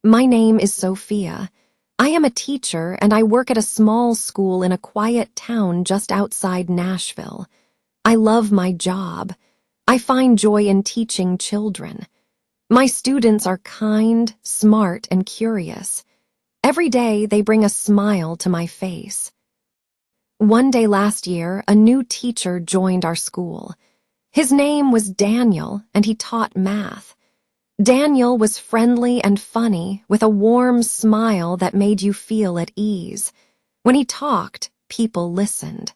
My name is Sophia. I am a teacher and I work at a small school in a quiet town just outside Nashville. I love my job. I find joy in teaching children. My students are kind, smart, and curious. Every day they bring a smile to my face. One day last year, a new teacher joined our school. His name was Daniel, and he taught math. Daniel was friendly and funny, with a warm smile that made you feel at ease. When he talked, people listened.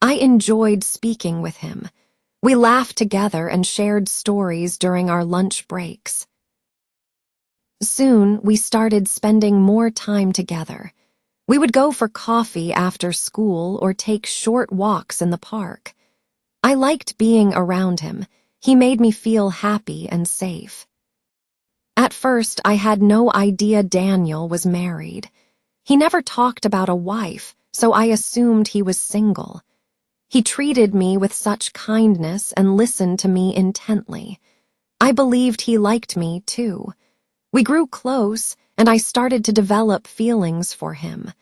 I enjoyed speaking with him. We laughed together and shared stories during our lunch breaks. Soon, we started spending more time together. We would go for coffee after school or take short walks in the park. I liked being around him. He made me feel happy and safe. At first, I had no idea Daniel was married. He never talked about a wife, so I assumed he was single. He treated me with such kindness and listened to me intently. I believed he liked me, too. We grew close, and I started to develop feelings for him.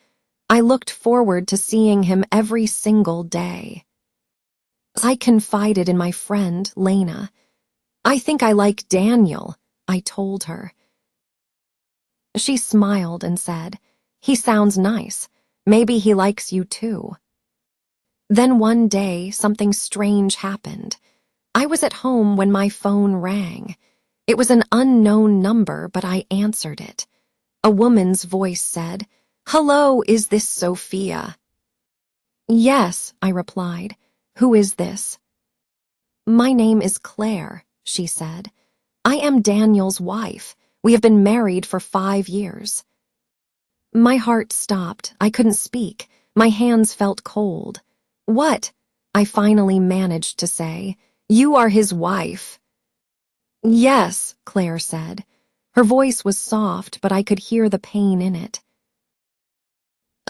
I looked forward to seeing him every single day. I confided in my friend, Lena. "I think I like Daniel," I told her. She smiled and said, "He sounds nice. Maybe he likes you too." Then one day, something strange happened. I was at home when my phone rang. It was an unknown number, but I answered it. A woman's voice said, "Hello, is this Sophia?" "Yes," I replied. "Who is this?" "My name is Claire," she said. "I am Daniel's wife. We have been married for 5 years." My heart stopped. I couldn't speak. My hands felt cold. "What?" I finally managed to say. "You are his wife." "Yes," Claire said. Her voice was soft, but I could hear the pain in it.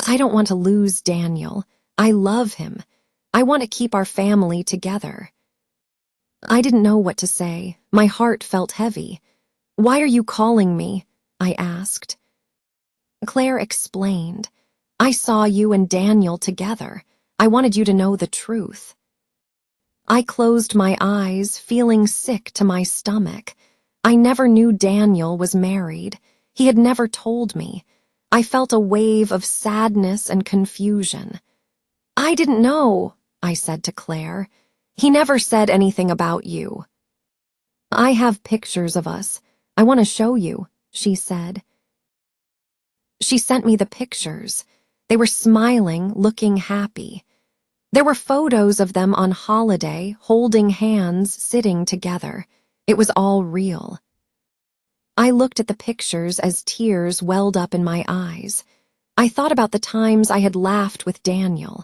"I don't want to lose Daniel. I love him. I want to keep our family together." I didn't know what to say. My heart felt heavy. "Why are you calling me?" I asked. Claire explained. "I saw you and Daniel together. I wanted you to know the truth." I closed my eyes, feeling sick to my stomach. I never knew Daniel was married. He had never told me. I felt a wave of sadness and confusion. "I didn't know," I said to Claire. "He never said anything about you." "I have pictures of us. I want to show you," she said. She sent me the pictures. They were smiling, looking happy. There were photos of them on holiday, holding hands, sitting together. It was all real. I looked at the pictures as tears welled up in my eyes. I thought about the times I had laughed with Daniel.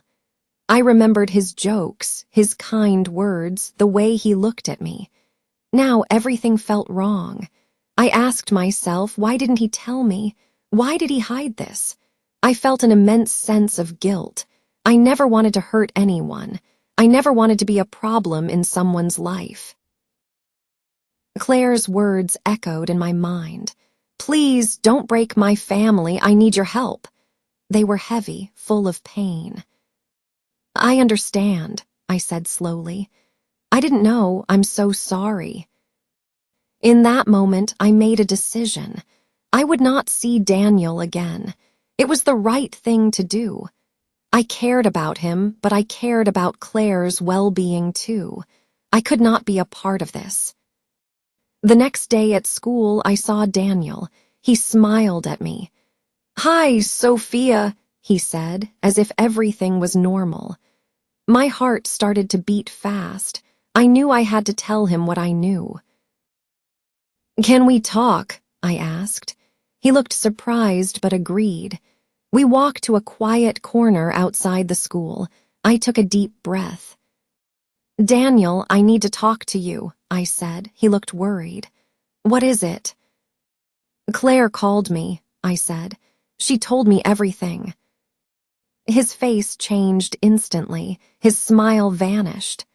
I remembered his jokes, his kind words, the way he looked at me. Now everything felt wrong. I asked myself, why didn't he tell me? Why did he hide this? I felt an immense sense of guilt. I never wanted to hurt anyone. I never wanted to be a problem in someone's life. Claire's words echoed in my mind. "Please, don't break my family. I need your help." They were heavy, full of pain. "I understand," I said slowly. "I didn't know. I'm so sorry." In that moment, I made a decision. I would not see Daniel again. It was the right thing to do. I cared about him, but I cared about Claire's well-being too. I could not be a part of this. The next day at school, I saw Daniel. He smiled at me. "Hi, Sophia," he said, as if everything was normal. My heart started to beat fast. I knew I had to tell him what I knew. "Can we talk?" I asked. He looked surprised but agreed. We walked to a quiet corner outside the school. I took a deep breath. "Daniel, I need to talk to you," I said. He looked worried. "What is it?" "Claire called me," I said. "She told me everything." His face changed instantly. His smile vanished.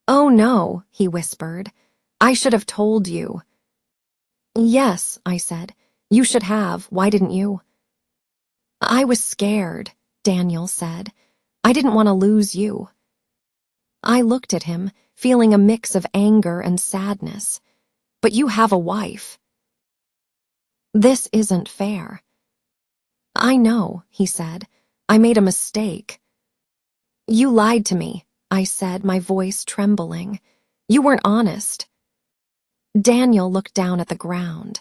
"Oh no," he whispered. "I should have told you." "Yes," I said. You should have. Why didn't you? I was scared, Daniel said. I didn't want to lose you. I looked at him, feeling a mix of anger and sadness. But you have a wife. This isn't fair. I know, he said. I made a mistake. You lied to me, I said, my voice trembling. You weren't honest. Daniel looked down at the ground.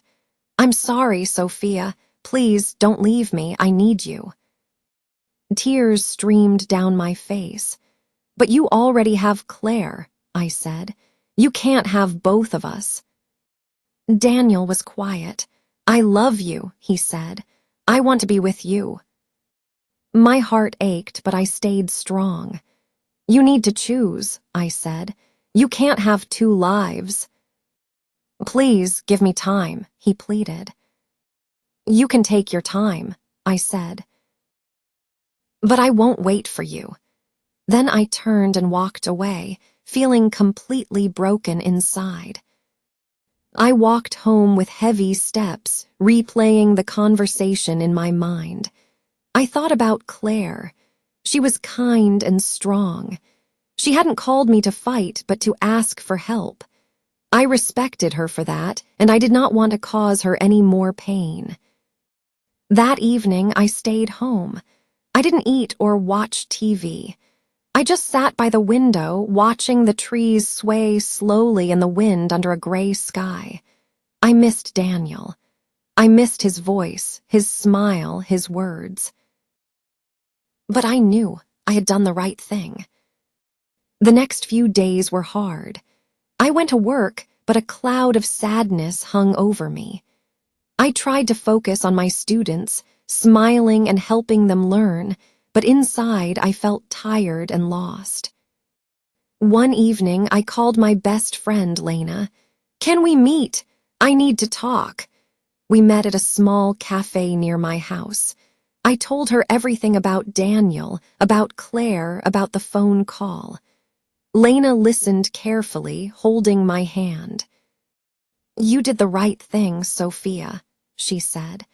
I'm sorry, Sophia. Please don't leave me. I need you. Tears streamed down my face. But you already have Claire, I said. You can't have both of us. Daniel was quiet. I love you, he said. I want to be with you. My heart ached, but I stayed strong. You need to choose, I said. You can't have two lives. Please give me time, he pleaded. You can take your time, I said. But I won't wait for you. Then I turned and walked away, feeling completely broken inside. I walked home with heavy steps, replaying the conversation in my mind. I thought about Claire. She was kind and strong. She hadn't called me to fight, but to ask for help. I respected her for that, and I did not want to cause her any more pain. That evening, I stayed home. I didn't eat or watch TV. I just sat by the window, watching the trees sway slowly in the wind under a gray sky. I missed Daniel. I missed his voice, his smile, his words. But I knew I had done the right thing. The next few days were hard. I went to work, but a cloud of sadness hung over me. I tried to focus on my students, smiling and helping them learn, but inside I felt tired and lost. One evening, I called my best friend, Lena. Can we meet? I need to talk. We met at a small cafe near my house. I told her everything about Daniel, about Claire, about the phone call. Lena listened carefully, holding my hand. You did the right thing, Sophia, she said.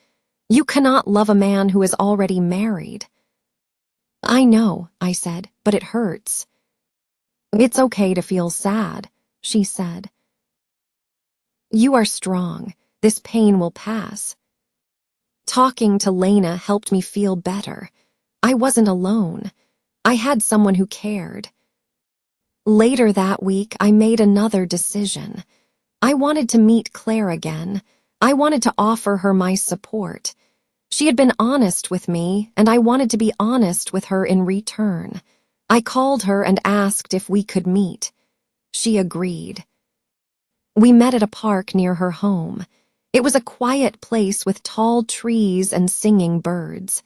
You cannot love a man who is already married. I know, I said, but it hurts. It's okay to feel sad, she said. You are strong. This pain will pass. Talking to Lena helped me feel better. I wasn't alone. I had someone who cared. Later that week, I made another decision. I wanted to meet Claire again. I wanted to offer her my support. She had been honest with me, and I wanted to be honest with her in return. I called her and asked if we could meet. She agreed. We met at a park near her home. It was a quiet place with tall trees and singing birds.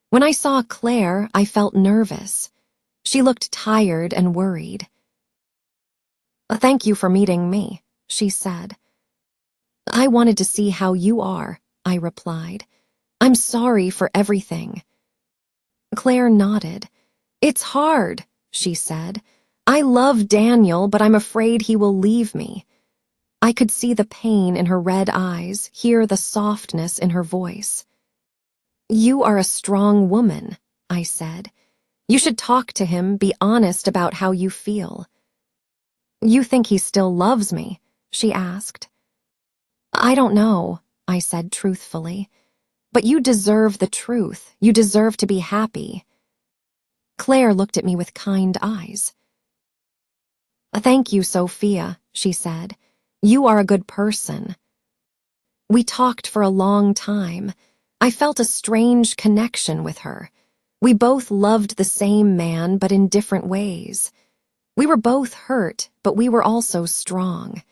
When I saw Claire, I felt nervous. She looked tired and worried. Thank you for meeting me, she said. I wanted to see how you are, I replied. I'm sorry for everything. Claire nodded. It's hard, she said. I love Daniel, but I'm afraid he will leave me. I could see the pain in her red eyes, hear the softness in her voice. You are a strong woman, I said. You should talk to him, be honest about how you feel. You think he still loves me? She asked. I don't know, I said truthfully. But you deserve the truth. You deserve to be happy. Claire looked at me with kind eyes. Thank you, Sophia, she said. You are a good person. We talked for a long time. I felt a strange connection with her. We both loved the same man, but in different ways. We were both hurt, but we were also strong.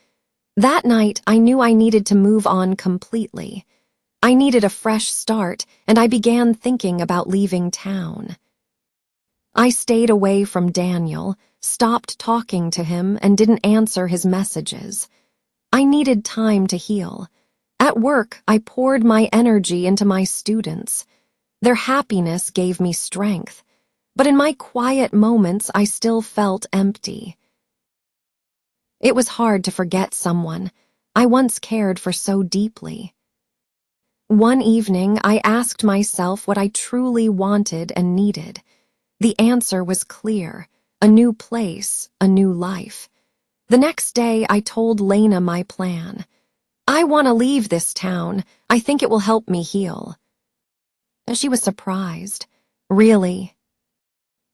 That night, I knew I needed to move on completely. I needed a fresh start, and I began thinking about leaving town. I stayed away from Daniel, stopped talking to him, and didn't answer his messages. I needed time to heal. At work, I poured my energy into my students. Their happiness gave me strength, but in my quiet moments, I still felt empty. It was hard to forget someone I once cared for so deeply. One evening, I asked myself what I truly wanted and needed. The answer was clear: a new place, a new life. The next day, I told Lena my plan. "I want to leave this town. I think it will help me heal." She was surprised. "Really?"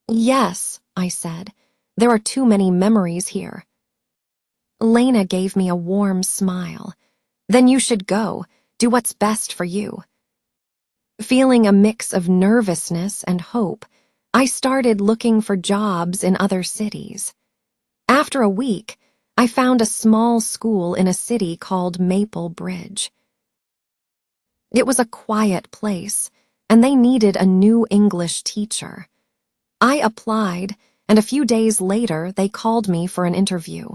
"Yes," I said. "There are too many memories here." Lena gave me a warm smile. "Then you should go. Do what's best for you." Feeling a mix of nervousness and hope, I started looking for jobs in other cities. After a week, I found a small school in a city called Maple Bridge. It was a quiet place, and they needed a new English teacher. I applied, and a few days later they called me for an interview.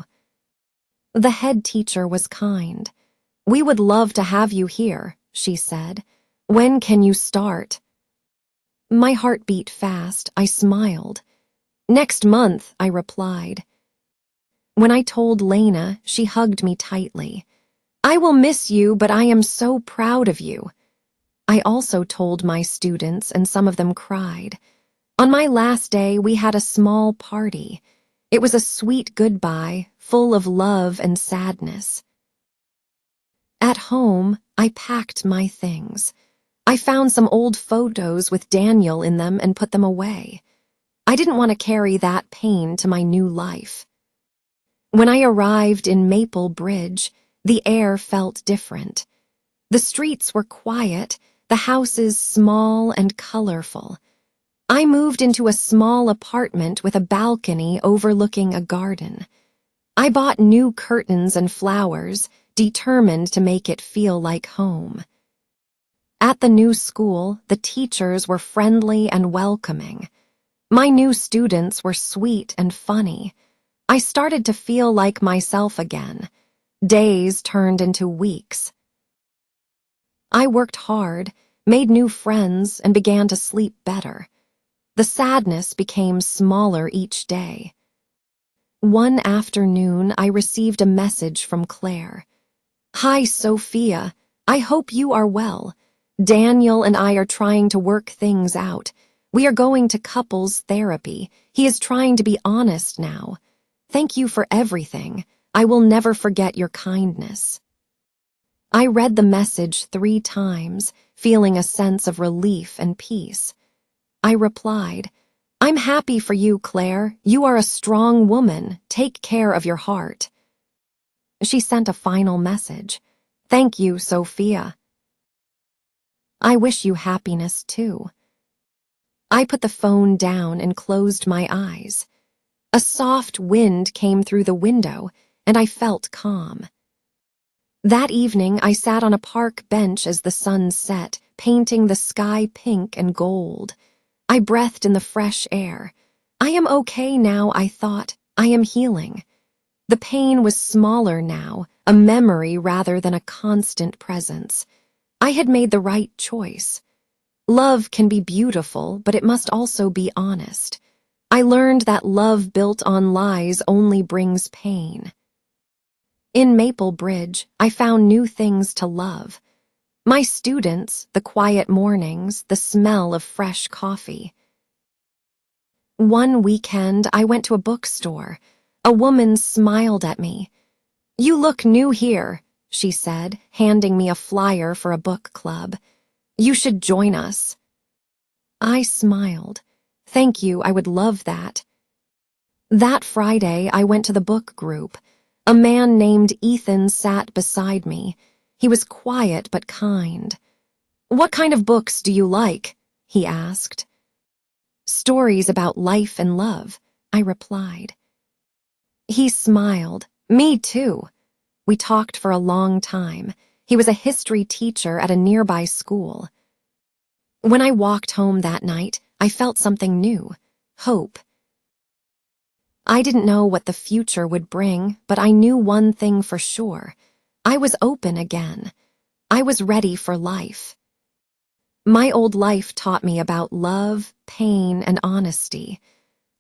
The head teacher was kind. "We would love to have you here," she said. "When can you start?" My heart beat fast. I smiled. "Next month," I replied. When I told Lena, she hugged me tightly. "I will miss you, but I am so proud of you." I also told my students, and some of them cried. On my last day, we had a small party. It was a sweet goodbye, full of love and sadness. At home, I packed my things. I found some old photos with Daniel in them and put them away. I didn't want to carry that pain to my new life. When I arrived in Maple Bridge, the air felt different. The streets were quiet, the houses small and colorful. I moved into a small apartment with a balcony overlooking a garden. I bought new curtains and flowers, determined to make it feel like home. At the new school, the teachers were friendly and welcoming. My new students were sweet and funny. I started to feel like myself again. Days turned into weeks. I worked hard, made new friends, and began to sleep better. The sadness became smaller each day. One afternoon, I received a message from Claire. "Hi, Sophia. I hope you are well. Daniel and I are trying to work things out. We are going to couples therapy. He is trying to be honest now. Thank you for everything. I will never forget your kindness." I read the message 3 times, feeling a sense of relief and peace. I replied, "I'm happy for you, Claire. You are a strong woman. Take care of your heart." She sent a final message. "Thank you, Sophia. I wish you happiness too." I put the phone down and closed my eyes. A soft wind came through the window, and I felt calm. That evening, I sat on a park bench as the sun set, painting the sky pink and gold. I breathed in the fresh air. I am okay now, I thought. I am healing. The pain was smaller now, a memory rather than a constant presence. I had made the right choice. Love can be beautiful, but it must also be honest. I learned that love built on lies only brings pain. In Maple Bridge, I found new things to love. My students, the quiet mornings, the smell of fresh coffee. One weekend, I went to a bookstore. A woman smiled at me. "You look new here," she said, handing me a flyer for a book club. "You should join us." I smiled. "Thank you, I would love that." That Friday, I went to the book group. A man named Ethan sat beside me. He was quiet but kind. "What kind of books do you like?" he asked. "Stories about life and love," I replied. He smiled. "Me too." We talked for a long time. He was a history teacher at a nearby school. When I walked home that night, I felt something new: hope. I didn't know what the future would bring, but I knew one thing for sure. I was open again. I was ready for life. My old life taught me about love, pain, and honesty.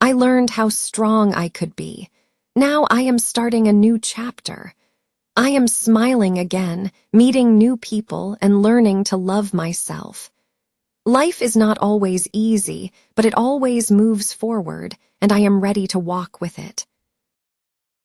I learned how strong I could be. Now I am starting a new chapter. I am smiling again, meeting new people and learning to love myself. Life is not always easy, but it always moves forward, and I am ready to walk with it.